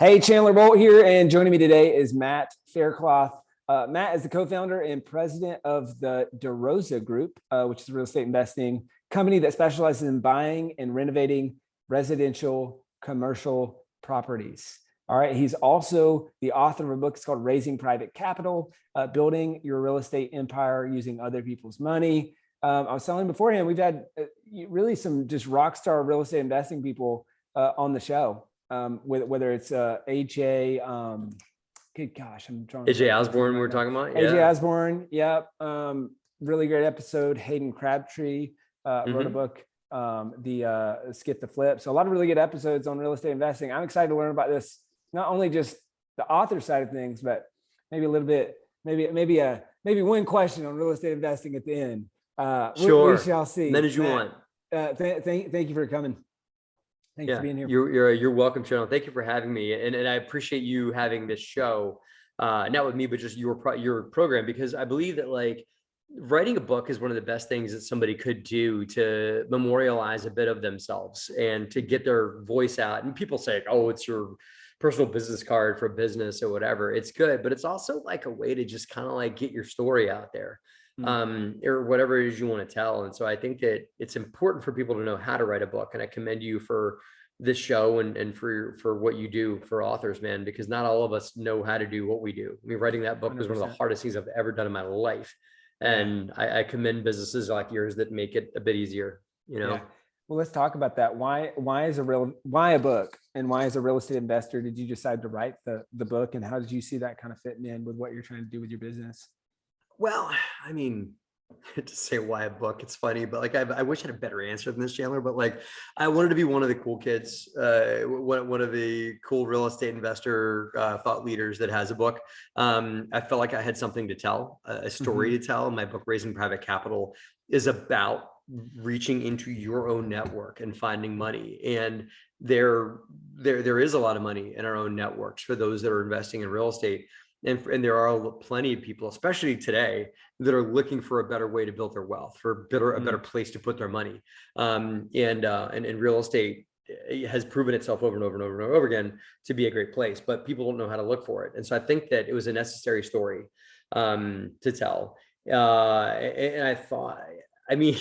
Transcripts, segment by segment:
Hey, Chandler Bolt here, and joining me today is Matt Faircloth. Matt is the co-founder and president of the DeRosa Group, which is a real estate investing company that specializes in buying and renovating residential commercial properties. All right. He's also the author of a book. It's called Raising Private Capital, Building Your Real Estate Empire Using Other People's Money. I was telling him beforehand, we've had really some just rock star real estate investing people on the show. Whether it's AJ, good gosh, I'm drawing. AJ Osborne, we're talking about. Yeah. AJ Osborne, yep. Really great episode. Hayden Crabtree wrote a book, the Skip the Flip. So a lot of really good episodes on real estate investing. I'm excited to learn about this, not only just the author side of things, but maybe a little bit, maybe one question on real estate investing at the end. Sure. We shall see. Then as you want. Thank you for coming. Thanks for being here. You're welcome, Channel. Thank you for having me, and I appreciate you having this show, not with me, but just your program, because I believe that like writing a book is one of the best things that somebody could do to memorialize a bit of themselves and to get their voice out. And people say, "Oh, it's your personal business card for business or whatever." It's good, but it's also like a way to just kind of like get your story out there. Or whatever it is you want to tell. And so I think that it's important for people to know how to write a book. And I commend you for this show and for what you do for authors, man, because not all of us know how to do what we do. I mean, writing that book 100%. Was one of the hardest things I've ever done in my life. And I commend businesses like yours that make it a bit easier, you know? Yeah. Well, let's talk about that. Why a book, and why as a real estate investor did you decide to write the book, and how did you see that kind of fitting in with what you're trying to do with your business? Well, I mean, to say why a book, it's funny, but like, I wish I had a better answer than this, Chandler, but like, I wanted to be one of the cool kids, one of the cool real estate investor thought leaders that has a book. I felt like I had something to tell, a story to tell. My book, Raising Private Capital, is about reaching into your own network and finding money. And there is a lot of money in our own networks for those that are investing in real estate. And there are plenty of people, especially today, that are looking for a better way to build their wealth, for a better place to put their money. And real estate has proven itself over and over and over and over again to be a great place, but people don't know how to look for it. And so I think that it was a necessary story to tell. And I thought, I mean,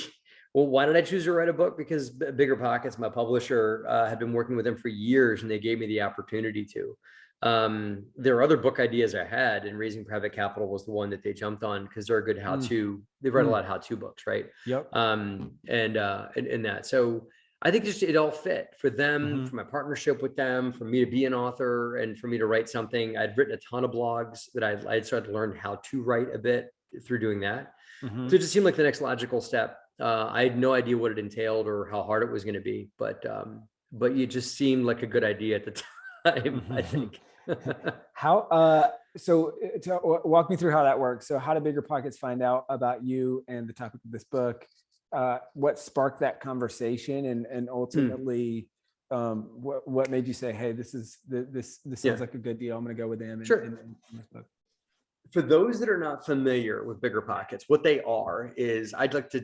well, why did I choose to write a book? Because Bigger Pockets, my publisher, had been working with them for years, and they gave me the opportunity to. There are other book ideas I had, and Raising Private Capital was the one that they jumped on because they're a good how-to. They've read a lot of how-to books, right? Yep. And that. So I think just it all fit for them, for my partnership with them, for me to be an author, and for me to write something. I'd written a ton of blogs that I started to learn how to write a bit through doing that. So it just seemed like the next logical step. I had no idea what it entailed or how hard it was going to be, but it just seemed like a good idea at the time, I think. So walk me through how that works. So how did Bigger Pockets find out about you and the topic of this book? What sparked that conversation, and ultimately what made you say, hey, this sounds like a good deal, I'm going to go with them? Sure. In this book. For those that are not familiar with Bigger Pockets, what they are is, I'd like to,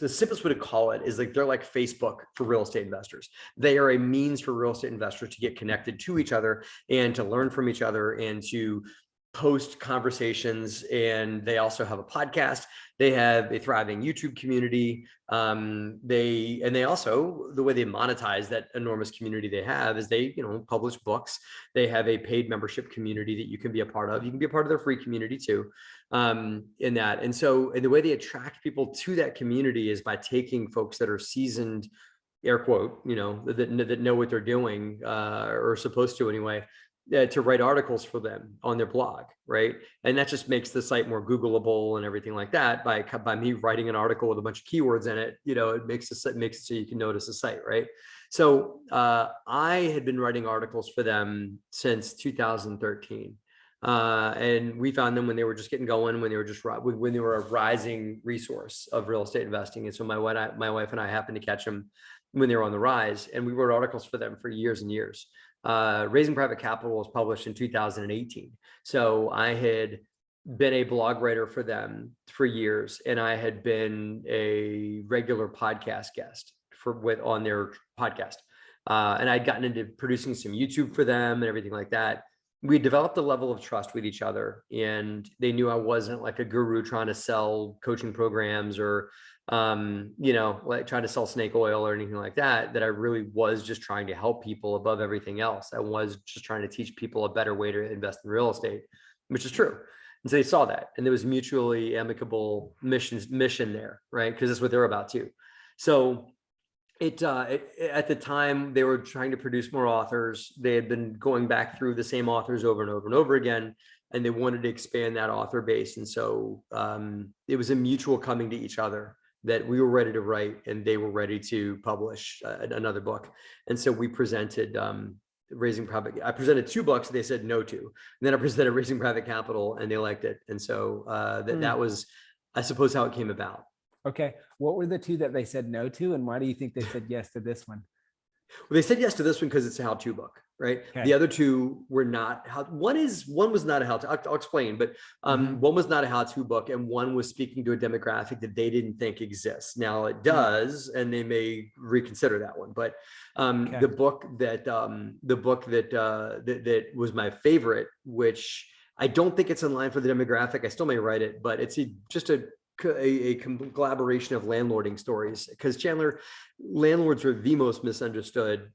the simplest way to call it is like, they're like Facebook for real estate investors. They are a means for real estate investors to get connected to each other and to learn from each other and to post conversations. And they also have a podcast. They have a thriving YouTube community. They also, the way they monetize that enormous community they have is they, publish books. They have a paid membership community that you can be a part of. You can be a part of their free community too, in that. And the way they attract people to that community is by taking folks that are seasoned, air quote, that know what they're doing, or supposed to anyway, to write articles for them on their blog, right? And that just makes the site more Googleable and everything like that. By me writing an article with a bunch of keywords in it, it makes it so you can notice the site, right? So I had been writing articles for them since 2013, and we found them when they were just getting going, when they were a rising resource of real estate investing. And so my wife and I happened to catch them when they were on the rise, and we wrote articles for them for years and years. Raising Private Capital was published in 2018. So I had been a blog writer for them for years, and I had been a regular podcast guest on their podcast. and I'd gotten into producing some YouTube for them and everything like that. We developed a level of trust with each other, and they knew I wasn't like a guru trying to sell coaching programs or, like trying to sell snake oil or anything like that, that I really was just trying to help people above everything else. I was just trying to teach people a better way to invest in real estate, which is true. And so they saw that, and there was mutually amicable mission there, right? Because that's what they're about too. So it at the time they were trying to produce more authors. They had been going back through the same authors over and over and over again, and they wanted to expand that author base. And so it was a mutual coming to each other, that we were ready to write and they were ready to publish another book. And so we presented I presented 2 books they said no to, and then I presented Raising Private Capital and they liked it. And so that was, I suppose, how it came about. Okay. What were the 2 that they said no to, and why do you think they said yes to this one? Well, they said yes to this one because it's a how-to book, right? Okay. The other 2 were not one was not a how-to. I'll explain, but one was not a how-to book, and one was speaking to a demographic that they didn't think exists. Now it does, and they may reconsider that one. But the book that was my favorite, which I don't think it's in line for the demographic. I still may write it, but it's just a collaboration of landlording stories, because Chandler, landlords are the most misunderstood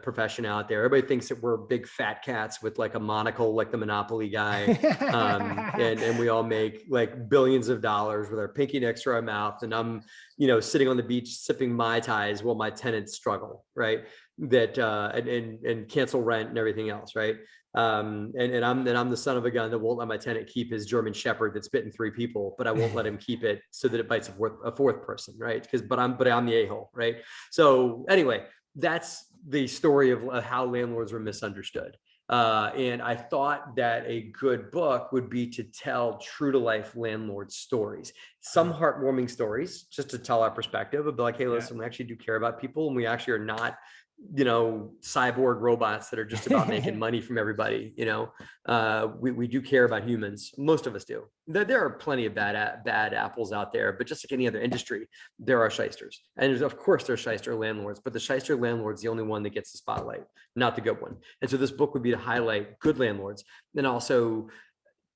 profession out there. Everybody thinks that we're big fat cats with like a monocle, like the Monopoly guy, and we all make like billions of dollars with our pinky next to our mouth, and I'm sitting on the beach sipping Mai Tais while my tenants struggle, right? That and cancel rent and everything else, right? I'm the son of a gun that won't let my tenant keep his German Shepherd that's bitten 3 people, but I won't let him keep it so that it bites a fourth person, right? But I'm the a-hole, right? So anyway, that's the story of how landlords were misunderstood. And I thought that a good book would be to tell true to life landlord stories, some heartwarming stories, just to tell our perspective of like, hey, listen, we actually do care about people, and we actually are not cyborg robots that are just about making money from everybody. We do care about humans. Most of us do. There are plenty of bad apples out there, but just like any other industry, there are shysters. And of course there's shyster landlords, but the shyster landlord's the only one that gets the spotlight, not the good one. And so this book would be to highlight good landlords. And also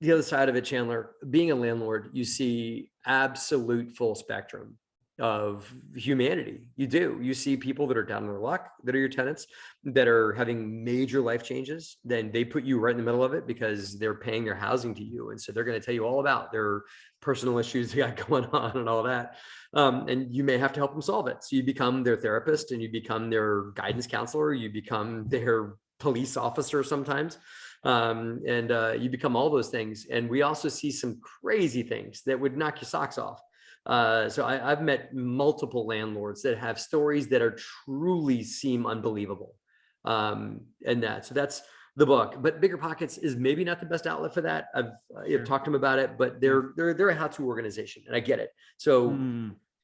the other side of it, Chandler, being a landlord, you see absolute full spectrum of humanity. You see people that are down on their luck, that are your tenants, that are having major life changes. Then they put you right in the middle of it because they're paying their housing to you, and so they're going to tell you all about their personal issues they got going on and all that, and you may have to help them solve it. So you become their therapist, and you become their guidance counselor, you become their police officer sometimes, and you become all those things. And we also see some crazy things that would knock your socks off. So I've met multiple landlords that have stories that are truly seem unbelievable. So that's the book. But Bigger Pockets is maybe not the best outlet for that. I've talked to them about it, but they're a how-to organization, and I get it. So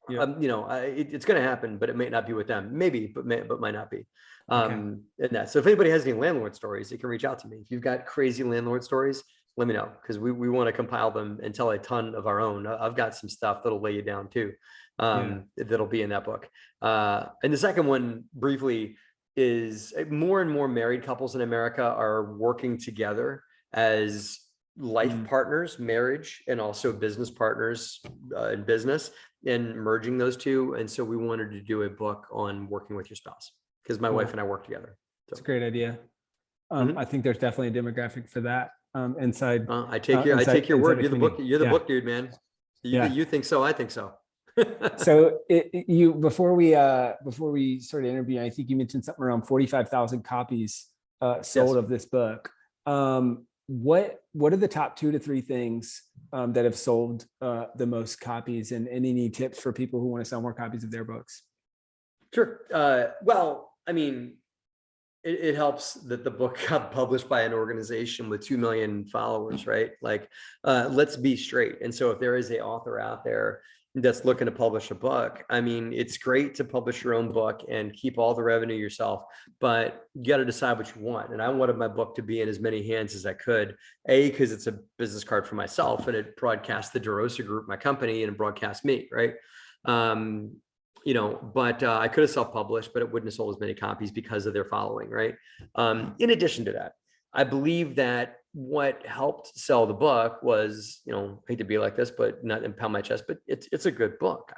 it's going to happen, but it may not be with them. Maybe, but might not be. So if anybody has any landlord stories, they can reach out to me. If you've got crazy landlord stories, let me know, because we want to compile them and tell a ton of our own. I've got some stuff that'll lay you down too, that'll be in that book. And the second one, briefly, is more and more married couples in America are working together as life partners, marriage, and also business partners in business, and merging those two. And so we wanted to do a book on working with your spouse, because my wife and I work together. So. It's a great idea. I think there's definitely a demographic for that. Inside. I take your word. You're the book dude, man. You think so, I think so. So before we started interviewing, I think you mentioned something around 45,000 copies sold of this book. What are the top 2 to 3 things that have sold the most copies, and any tips for people who want to sell more copies of their books? Sure. Well, I mean, it helps that the book got published by an organization with 2 million followers, right? Like, let's be straight. And so if there is an author out there that's looking to publish a book, I mean, it's great to publish your own book and keep all the revenue yourself, but you got to decide what you want. And I wanted my book to be in as many hands as I could, because it's a business card for myself, and it broadcasts the DeRosa Group, my company, and it broadcasts me, right? but I could have self-published, but it wouldn't have sold as many copies because of their following, right? In addition to that, I believe that what helped sell the book was, I hate to be like this, but not pound my chest, but it's a good book.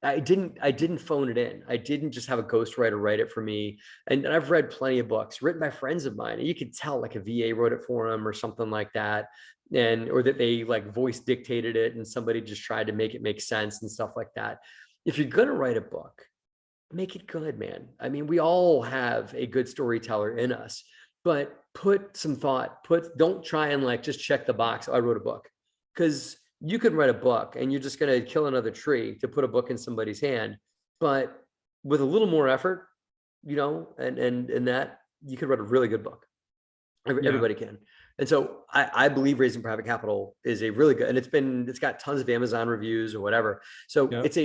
I didn't phone it in. I didn't just have a ghostwriter write it for me. And I've read plenty of books written by friends of mine, and you could tell like a VA wrote it for them or something like that. Or that they like voice dictated it and somebody just tried to make it make sense and stuff like that. If you're going to write a book, make it good, man. I mean, we all have a good storyteller in us, but put some thought, don't try and like, just check the box. I wrote a book, because you could write a book and you're just going to kill another tree to put a book in somebody's hand. But with a little more effort, and that you could write a really good book. Everybody can. And so I believe Raising Private Capital is a really good, and it's got tons of Amazon reviews or whatever. So it's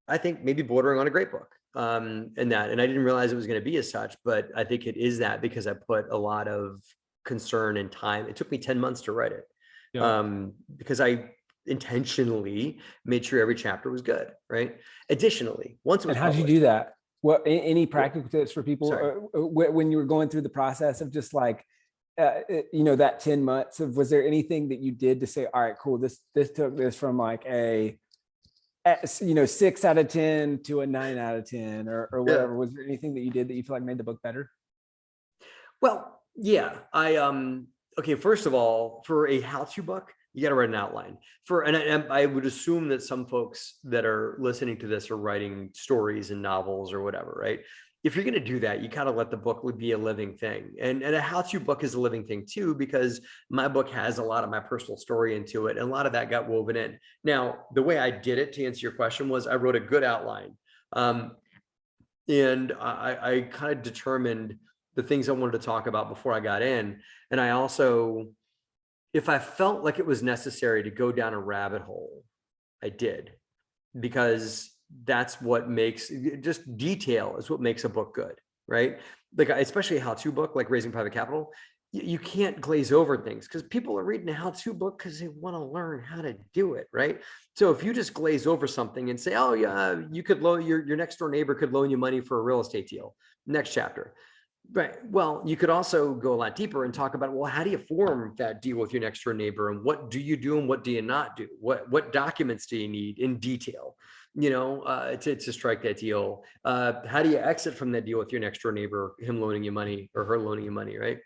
I think maybe bordering on a great book. And I didn't realize it was going to be as such, but I think it is that, because I put a lot of concern and time. It took me 10 months to write it. Because I intentionally made sure every chapter was good. Right. Additionally, once it was and how did you do that? What, any practical tips for people when you were going through the process of just like, that 10 months of, was there anything that you did to say, all right, cool, this took this from like a 6 out of 10 to a 9 out of 10 or whatever? Was there anything that you did that you feel like made the book better? Well, yeah, okay, first of all, for a how-to book, you got to write an outline and I would assume that some folks that are listening to this are writing stories and novels or whatever, right? If you're going to do that, you kind of let the book be a living thing. And a how-to book is a living thing too, because my book has a lot of my personal story into it. And a lot of that got woven in. Now, the way I did it, to answer your question, was I wrote a good outline. And I kind of determined the things I wanted to talk about before I got in. And I also, if I felt like it was necessary to go down a rabbit hole, I did, because that's what makes, just detail is what makes a book good, right? Like, especially a how-to book like Raising Private Capital, you can't glaze over things, because people are reading a how-to book because they want to learn how to do it, right? So if you just glaze over something and say, oh yeah, you could loan your next door neighbor could loan you money for a real estate deal, next chapter. Right. Well, you could also go a lot deeper and talk about, well, how do you form that deal with your next door neighbor, and what do you do and what do you not do? What documents do you need in detail, to strike that deal? How do you exit from that deal with your next door neighbor, him loaning you money or her loaning you money, right?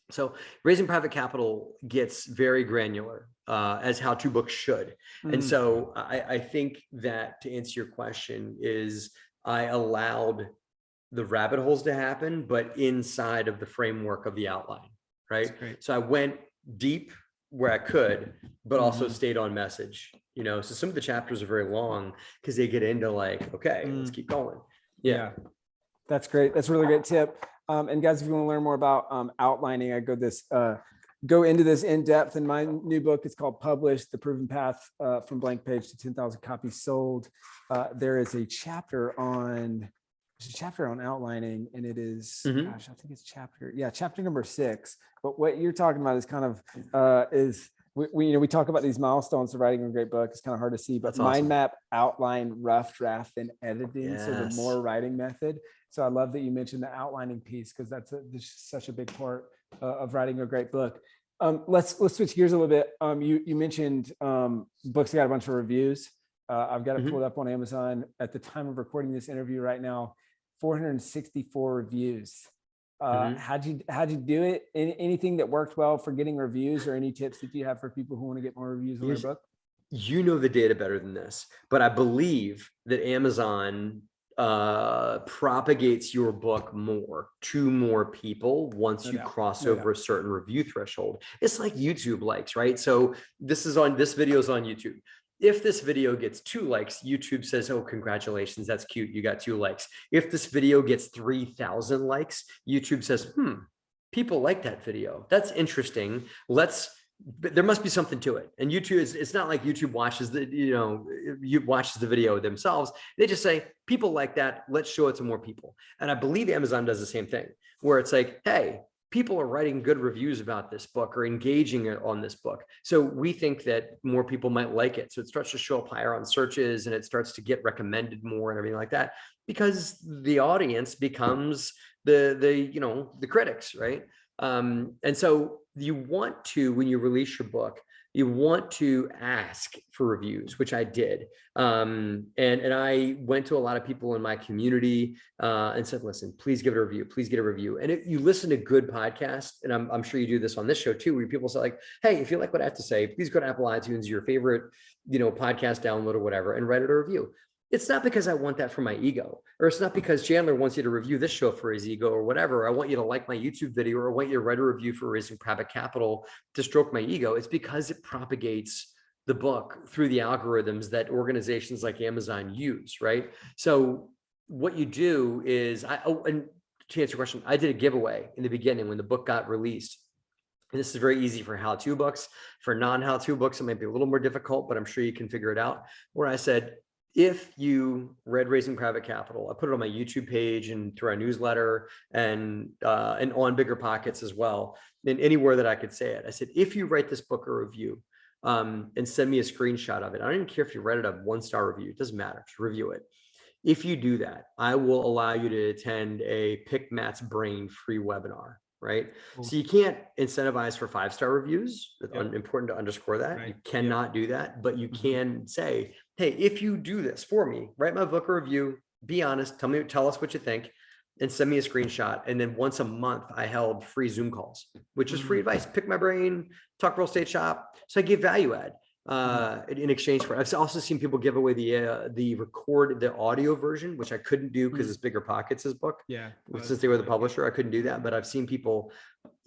So Raising Private Capital gets very granular, as how-to books should. And so I think that, to answer your question, is I allowed the rabbit holes to happen, but inside of the framework of the outline, right? So I went deep where I could, but also stayed on message, so some of the chapters are very long because they get into like, okay, let's keep going. Yeah. That's great. That's a really great tip. And guys, if you want to learn more about outlining, I go into this in depth in my new book. It's called Published: The Proven Path from Blank Page to 10,000 Copies Sold. There is a chapter on outlining, and it is, gosh, I think it's chapter number 6. But what you're talking about is kind of we talk about these milestones of writing a great book. It's kind of hard to see, but That's mind awesome. map, outline, rough draft, and editing. So the more writing method. So I love that you mentioned the outlining piece, because that's such a big part of writing a great book. Let's switch gears a little bit. You mentioned books that got a bunch of reviews. I've got it pulled up on Amazon at the time of recording this interview right now. 464 reviews. How'd you do it? Anything that worked well for getting reviews, or any tips that you have for people who want to get more reviews on their book? You know the data better than this, but I believe that Amazon propagates your book to more people once you cross over a certain review threshold. It's like YouTube likes, right? So this video is on YouTube. If this video gets 2 likes, YouTube says, oh, congratulations, that's cute, you got 2 likes. If this video gets 3,000 likes, YouTube says, people like that video. That's interesting. There must be something to it. And YouTube, it's not like YouTube watches watches the video themselves. They just say, people like that, let's show it to more people. And I believe Amazon does the same thing, where it's like, hey, people are writing good reviews about this book or engaging on this book. So we think that more people might like it. So it starts to show up higher on searches and it starts to get recommended more and everything like that, because the audience becomes the critics, right? And so you want to, when you release your book, you want to ask for reviews, which I did. And I went to a lot of people in my community and said, listen, please give it a review. Please get a review. And if you listen to good podcasts, and I'm sure you do this on this show too, where people say like, hey, if you like what I have to say, please go to Apple iTunes, your favorite, podcast download or whatever, and write it a review. It's not because I want that for my ego, or it's not because Chandler wants you to review this show for his ego or whatever. I want you to like my YouTube video, or I want you to write a review for Raising Private Capital to stroke my ego. It's because it propagates the book through the algorithms that organizations like Amazon use, right? So what you do is, and to answer your question, I did a giveaway in the beginning when the book got released. And this is very easy for how-to books. For non-how-to books, it might be a little more difficult, but I'm sure you can figure it out. Where I said, if you read Raising Private Capital, I put it on my YouTube page and through our newsletter and on Bigger Pockets as well, and anywhere that I could say it. I said, if you write this book a review and send me a screenshot of it, I don't even care if you write it a 1-star review, it doesn't matter, just review it. If you do that, I will allow you to attend a Pick Matt's Brain free webinar. Right. Cool. So you can't incentivize for 5-star reviews. It's important to underscore that. Right. You cannot do that, but you can say, hey, if you do this for me, write my book a review, be honest, tell us what you think, and send me a screenshot. And then once a month, I held free Zoom calls, which is free advice. Pick my brain, talk real estate shop. So I give value add in exchange for it. I've also seen people give away the audio version, which I couldn't do because it's Bigger Pockets' book. Yeah. Since they were the publisher, I couldn't do that. But I've seen people,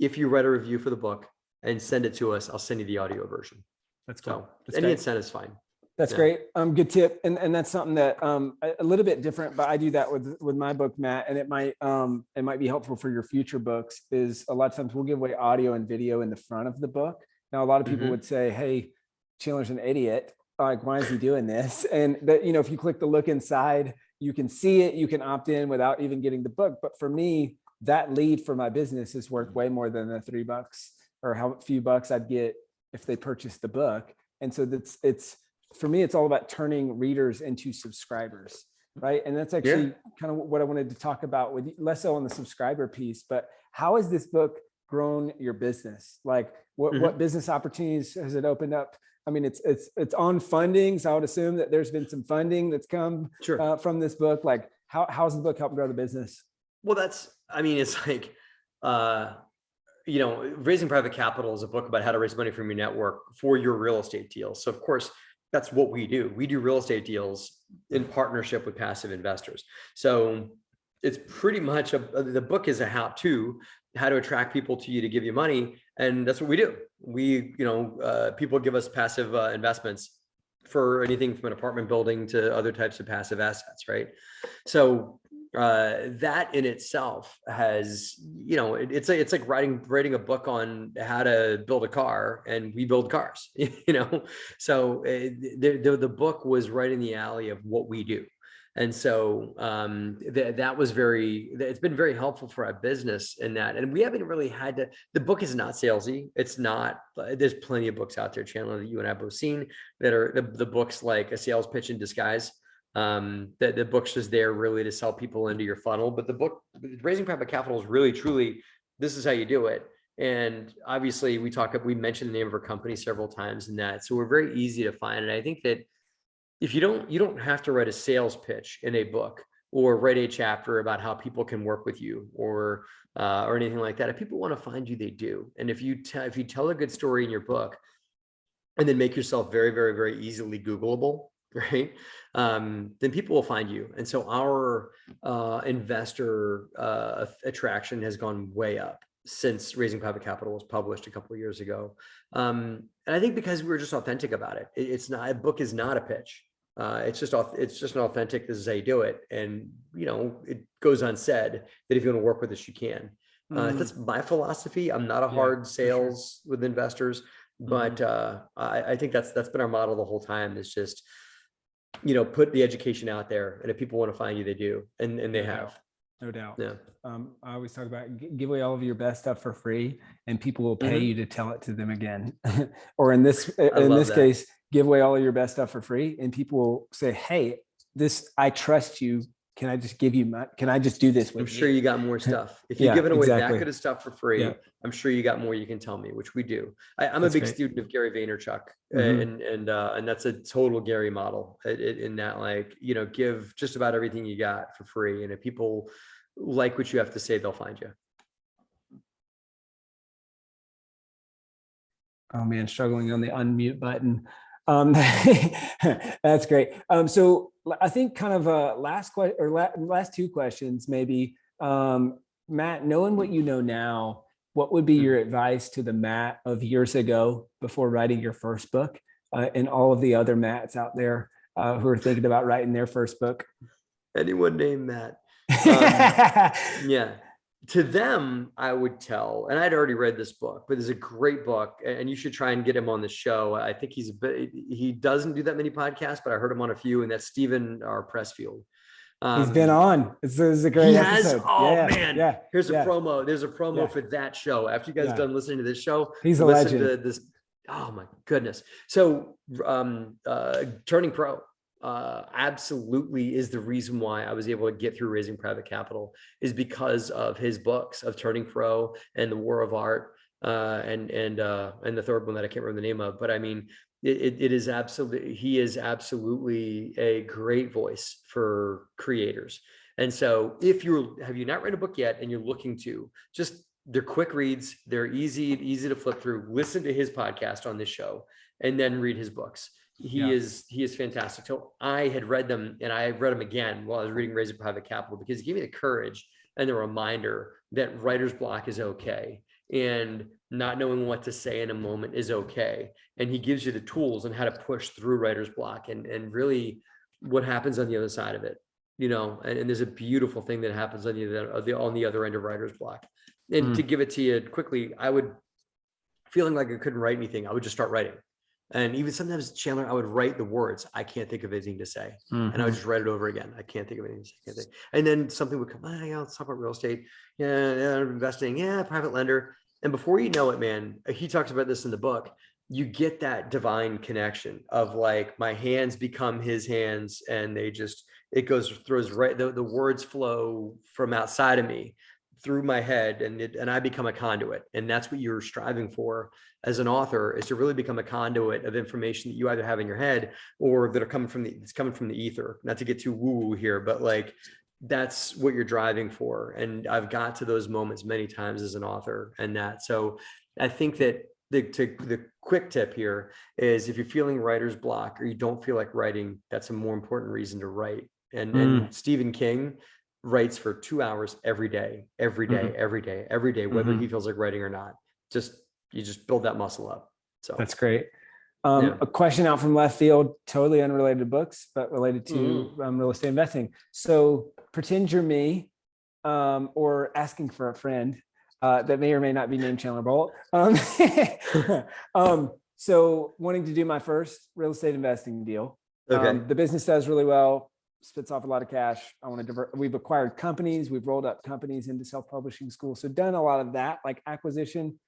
if you write a review for the book and send it to us, I'll send you the audio version. That's cool. So any incentive is fine. That's great. Good tip. And that's something that a little bit different, but I do that with my book, Matt, and it might be helpful for your future books. Is a lot of times we'll give away audio and video in the front of the book. Now, a lot of people would say, hey, Chandler's an idiot. Like, why is he doing this? And that, if you click the look inside, you can see it, you can opt in without even getting the book. But for me, that lead for my business is worth way more than the $3 or how few bucks I'd get if they purchased the book. And so it's for me, it's all about turning readers into subscribers, right? And that's actually kind of what I wanted to talk about with you, less so on the subscriber piece, but how has this book grown your business? Like what business opportunities has it opened up? I mean, it's on funding, so I would assume that there's been some funding that's come from this book. Like, how's the book helping grow the business? Well, it's like, Raising Private Capital is a book about how to raise money from your network for your real estate deals. So of course, that's what we do. We do real estate deals in partnership with passive investors. So it's pretty much the book is a how-to attract people to you to give you money. And that's what we do. We, people give us passive investments for anything from an apartment building to other types of passive assets, right? So that in itself has, it's like writing a book on how to build a car, and we build cars, So the book was right in the alley of what we do. And so it's been very helpful for our business in that. And we haven't really had to, the book is not salesy. It's not, there's plenty of books out there, Chandler, that you and I have both seen, that are the books like a sales pitch in disguise. That the book's just there really to sell people into your funnel. But the book, Raising Private Capital, is really, truly, this is how you do it. And obviously we mentioned the name of our company several times in that. So we're very easy to find. And I think that if you don't have to write a sales pitch in a book or write a chapter about how people can work with you or anything like that. If people want to find you, they do. And if you tell a good story in your book and then make yourself very, very, very easily Googleable, right? Then people will find you. And so our investor attraction has gone way up since Raising Private Capital was published a couple of years ago. And I think because we were just authentic about it. A book is not a pitch. It's just an authentic, this is how you do it. And, it goes unsaid that if you want to work with us, you can. That's my philosophy. I'm not a hard sales with investors, but I think that's been our model the whole time, is just, put the education out there. And if people want to find you, they do. And they have. No doubt. Yeah. I always talk about give away all of your best stuff for free, and people will pay you to tell it to them again. Or in this case, give away all of your best stuff for free, and people will say, "Hey, I trust you. Can I just give you can I just do this with I'm sure you got more stuff. If you're Yeah, giving away exactly. that good of stuff for free, Yeah. I'm sure you got more you can tell me, which we do. I'm That's a big great. student of Gary Vaynerchuk, Mhm. and that's a total Gary model in that, like, give just about everything you got for free. And if people like what you have to say, they'll find you. Oh man, struggling on the unmute button. That's great. So I think kind of last two questions, maybe. Matt, knowing what you know now, what would be your advice to the Matt of years ago before writing your first book, and all of the other Matts out there who are thinking about writing their first book? Anyone named Matt? Yeah. To them, I would tell, and I'd already read this book, but it's a great book, and you should try and get him on the show. I think he doesn't do that many podcasts, but I heard him on a few, and that's Stephen R. Pressfield. He's been on. This is a great episode. Oh yeah, man. Yeah. Here's a promo. There's a promo for that show. After you guys done listening to this show, he's a listen legend. to this. Oh my goodness. So Turning Pro absolutely is the reason why I was able to get through raising private capital, is because of his books of Turning Pro and The War of Art, and the third one that I can't remember the name of, but I mean, it is absolutely, he is absolutely a great voice for creators. And so have you not read a book yet and you're looking to, they're quick reads, they're easy to flip through, listen to his podcast on this show, and then read his books. He is fantastic. So I had read them, and I read them again while I was reading Raising Private Capital, because it gave me the courage and the reminder that writer's block is okay, and not knowing what to say in a moment is okay. And he gives you the tools on how to push through writer's block and really what happens on the other side of it, and there's a beautiful thing that happens on the other end of writer's block. And to give it to you quickly, feeling like I couldn't write anything, I would just start writing. And even sometimes, Chandler, I would write the words, I can't think of anything to say. And I would just write it over again. I can't think of anything to say. And then something would come, let's talk about real estate. Yeah, investing. Yeah, private lender. And before you know it, man, he talks about this in the book, you get that divine connection of, like, my hands become his hands, and throws right, the words flow from outside of me through my head, and I become a conduit. And that's what you're striving for as an author, is to really become a conduit of information that you either have in your head or that are coming from the ether. Not to get too woo-woo here, but like, that's what you're driving for. And I've got to those moments many times as an author, so I think that the quick tip here is, if you're feeling writer's block or you don't feel like writing, that's a more important reason to write. And Stephen King writes for 2 hours every day, whether he feels like writing or not. You just build that muscle up. So that's great. A question out from left field, totally unrelated to books, but related to real estate investing. So pretend you're me, or asking for a friend that may or may not be named Chandler Bolt. So wanting to do my first real estate investing deal. Okay. The business does really well, spits off a lot of cash. I want to we've acquired companies, we've rolled up companies into self-publishing school. So done a lot of that, like acquisition,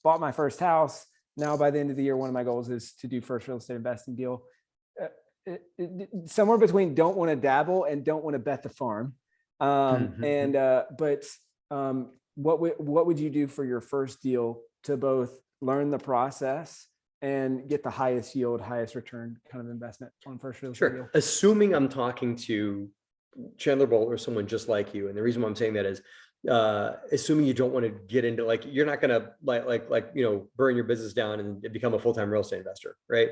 bought my first house. Now, by the end of the year, one of my goals is to do first real estate investing deal. Somewhere between don't want to dabble and don't want to bet the farm. But what would you do for your first deal to both learn the process and get the highest yield, highest return kind of investment on first real estate deal? Assuming I'm talking to Chandler Bolt or someone just like you, and the reason why I'm saying that is, assuming you don't want to get into, like, you're not going to burn your business down and become a full-time real estate investor, right?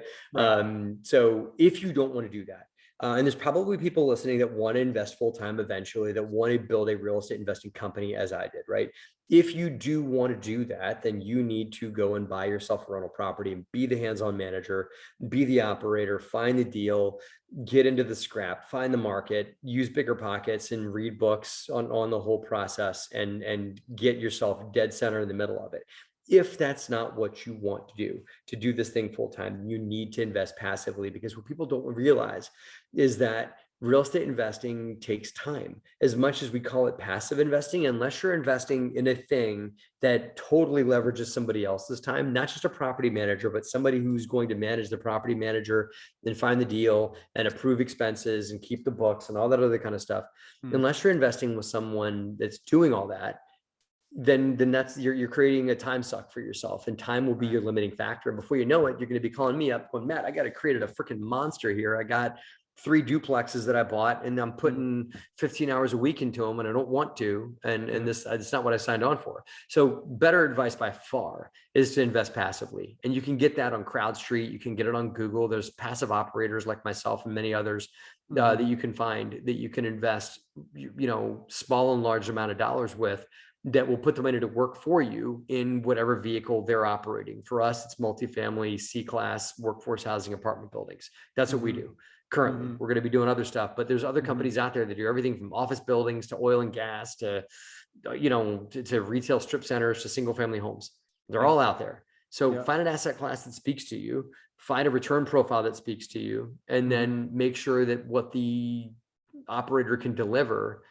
So if you don't want to do that, and there's probably people listening that want to invest full-time eventually, that want to build a real estate investing company as I did, right? If you do want to do that, then you need to go and buy yourself a rental property and be the hands-on manager, be the operator, find the deal, get into the scrap, find the market, use bigger pockets and read books on the whole process, and get yourself dead center in the middle of it. If that's not what you want to do this thing full time, you need to invest passively, because what people don't realize is that real estate investing takes time. As much as we call it passive investing, unless you're investing in a thing that totally leverages somebody else's time, not just a property manager, but somebody who's going to manage the property manager and find the deal and approve expenses and keep the books and all that other kind of stuff. Unless you're investing with someone that's doing all that, then that's you're creating a time suck for yourself, and time will be your limiting factor. And before you know it, you're going to be calling me up going, Matt, I got to create a freaking monster here. I got 3 duplexes that I bought and I'm putting 15 hours a week into them and I don't want to. And this, it's not what I signed on for. So better advice by far is to invest passively. And you can get that on CrowdStreet. You can get it on Google. There's passive operators like myself and many others that you can find that you can invest, small and large amount of dollars with, that will put the money to work for you in whatever vehicle they're operating. For us, it's multifamily, C-class, workforce housing, apartment buildings. That's what we do. Currently, we're going to be doing other stuff, but there's other companies out there that do everything from office buildings to oil and gas to, to retail strip centers to single family homes. They're all out there. So find an asset class that speaks to you, find a return profile that speaks to you, and then make sure that what the operator can deliver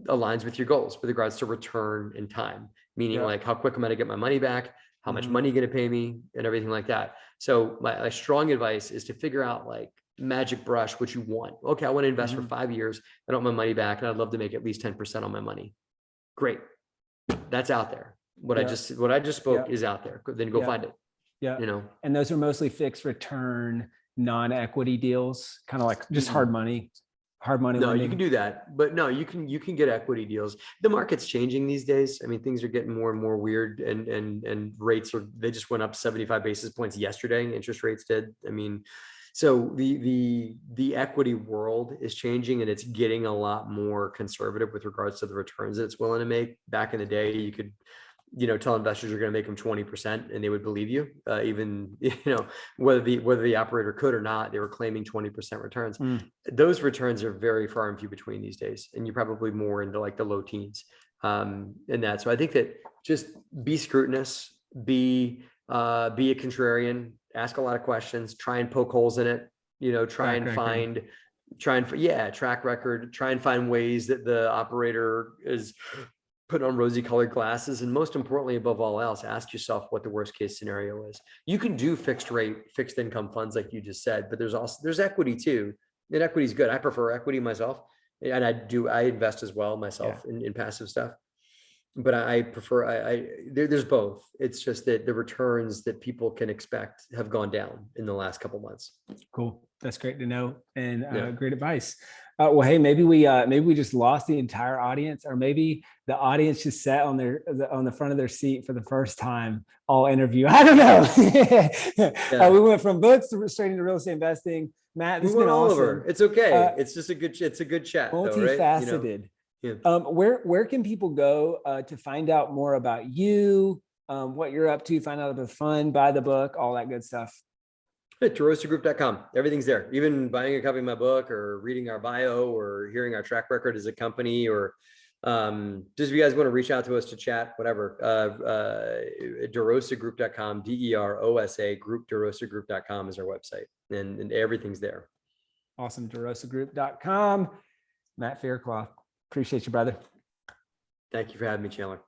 aligns with your goals with regards to return and time, meaning like how quick am I going to get my money back, how much money are you going to pay me, and everything like that. So my strong advice is to figure out like magic brush what you want. Okay, I want to invest for 5 years. I don't want my money back, and I'd love to make at least 10% on my money. Great, that's out there. What I just spoke is out there. Then go find it. And those are mostly fixed return, non-equity deals, kind of like just hard money. No, lending. You can do that, but no, you can get equity deals. The market's changing these days. I mean, things are getting more and more weird, and rates they just went up 75 basis points yesterday. Interest rates did. I mean, so the equity world is changing, and it's getting a lot more conservative with regards to the returns that it's willing to make. Back in the day, you could tell investors you're going to make them 20% and they would believe you, even, whether the operator could or not, they were claiming 20% returns. Those returns are very far and few between these days. And you're probably more into like the low teens. And that, so I think that just be scrutinous, be a contrarian, ask a lot of questions, try and poke holes in it, try and find track record, try and find ways that the operator is put on rosy colored glasses. And most importantly, above all else, ask yourself what the worst case scenario is. You can do fixed income funds like you just said, but there's equity too. And equity is good. I prefer equity myself. And I invest as well myself in passive stuff, but I prefer, there's both. It's just that the returns that people can expect have gone down in the last couple months. Cool. That's great to know. And great advice. Well, hey, maybe we just lost the entire audience, or maybe the audience just sat on the front of their seat for the first time all interview. I don't know. We went from books to straight into real estate investing. Matt, this has been awesome. Over. It's okay. It's just a good chat. Multifaceted. Though, right? Where can people go to find out more about you, what you're up to, find out about the fund, buy the book, all that good stuff? DeRosaGroup.com. Everything's there. Even buying a copy of my book, or reading our bio, or hearing our track record as a company, or just if you guys want to reach out to us to chat, whatever. DeRosaGroup.com, DEROSA Group, DeRosaGroup.com is our website, and everything's there. Awesome. DeRosaGroup.com. Matt Faircloth. Appreciate you, brother. Thank you for having me, Chandler.